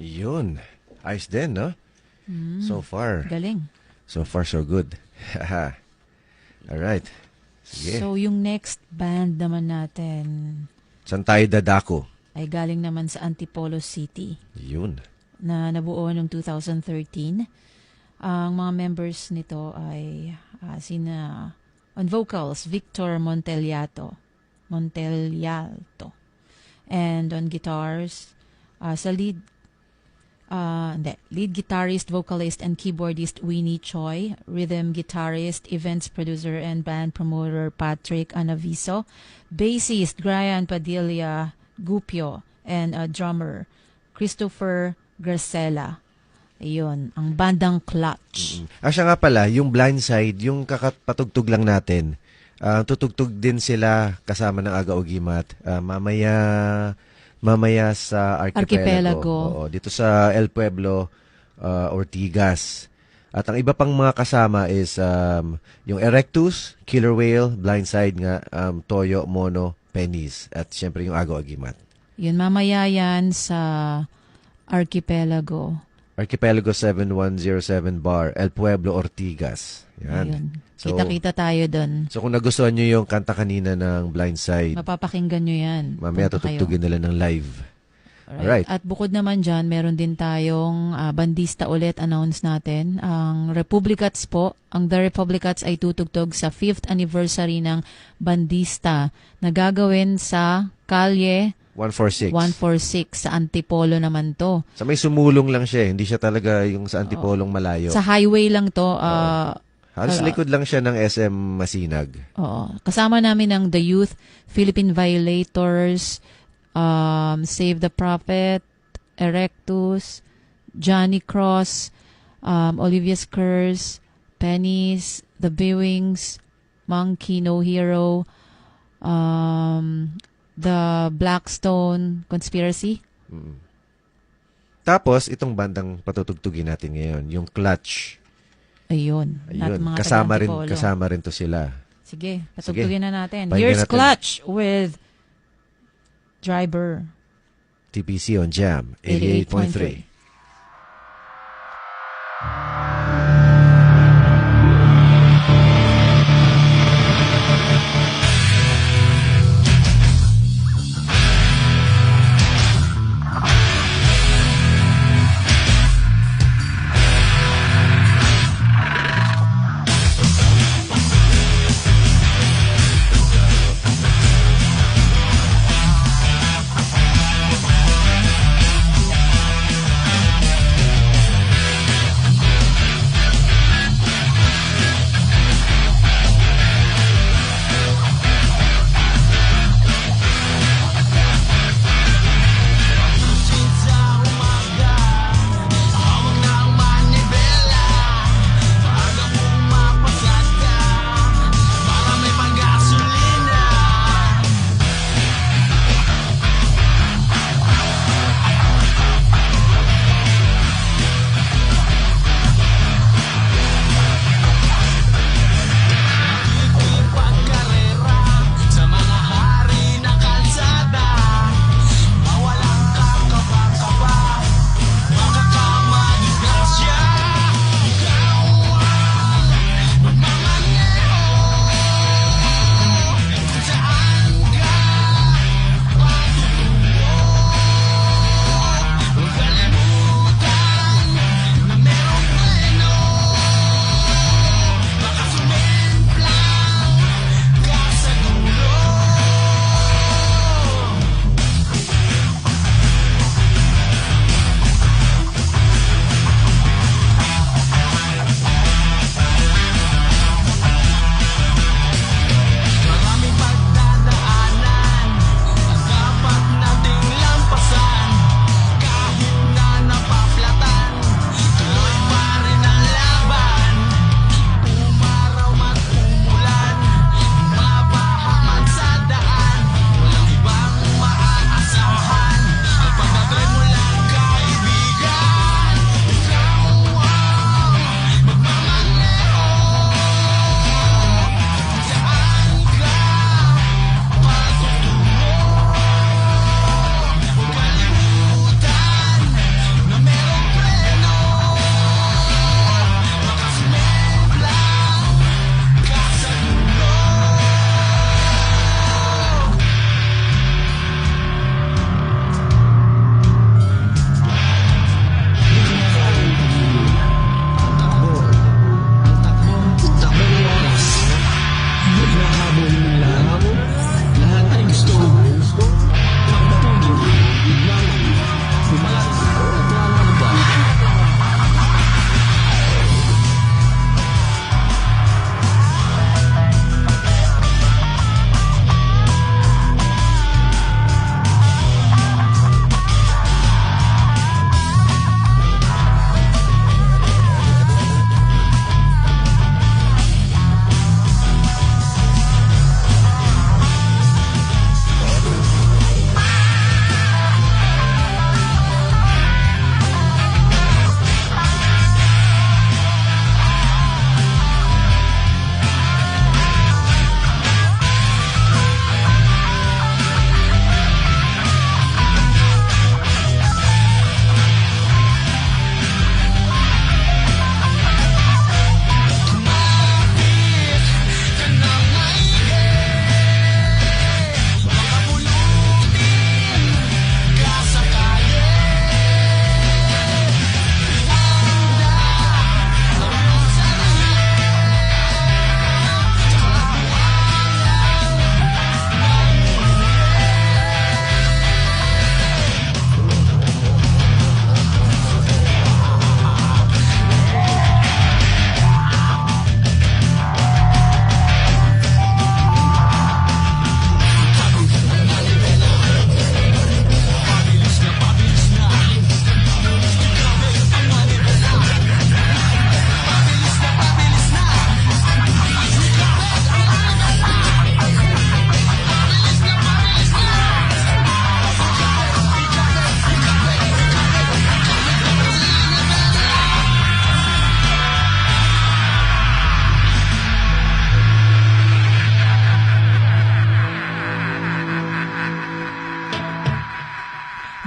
Yun. Ayos din, no? So far. Galing. So far, so good. Alright. Sige. So, yung next band naman natin Saan tayo dadako? ay galing naman sa Antipolo City Yun. na nabuo noong 2013. Ang mga members nito ay sina on vocals, Victor Montelialto. And on guitars, sa lead guitarist, vocalist, and keyboardist Winnie Choi, rhythm guitarist, events producer, and band promoter Patrick Anaviso, bassist Brian Padilla Gupio, and drummer Christopher Garcela. Ayun, ang bandang Clutch. Siya nga pala, yung Blindside, yung kakapatugtog lang natin, tutugtog din sila kasama ng Aga Ugimat. Mamaya sa Archipelago. Oo, dito sa El Pueblo, Ortigas. At ang iba pang mga kasama is yung Erectus, Killer Whale, Blindside nga, Toyo, Mono, Pennies. At syempre yung Aga Ugimat. Yun, mamaya yan sa Archipelago. Archipelago 7107 Bar, El Pueblo, Ortigas. Yan. Ayun. So, Kita-kita tayo doon. So kung nagustuhan nyo yung kanta kanina ng Blindside, Mapapakinggan nyo yan. mamaya Punta kayo. tutugtugin nila ng live. Alright. At bukod naman dyan, meron din tayong bandista ulit announce natin. Ang Republicats po. Ang The Republicats ay tutugtog sa 5th anniversary ng bandista na gagawin sa Kalye 146. 146 sa Antipolo naman to. Sa may sumulong lang siya. Hindi siya talaga yung sa Antipolong malayo. Sa highway lang to. Halos likod lang siya ng SM Masinag. Oo. Kasama namin ang The Youth, Philippine Violators, Save the Prophet, Erectus, Johnny Cross, Olivia Skurs, Pennies, The Bewings, Monkey No Hero, The Blackstone Conspiracy. Tapos, itong bandang patutugtugin natin ngayon, yung Clutch. Ayun. Ayun. Mga Kasama rin to sila. Sige, patugtugin na natin. Pakinggan Here's natin. Clutch with Driver. TPC on Jam 88.3.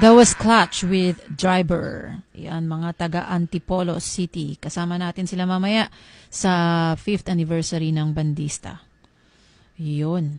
That was Clutch with Driver. Yan, mga taga Antipolo City. Kasama natin sila mamaya sa 5th anniversary ng Bandista. Yun.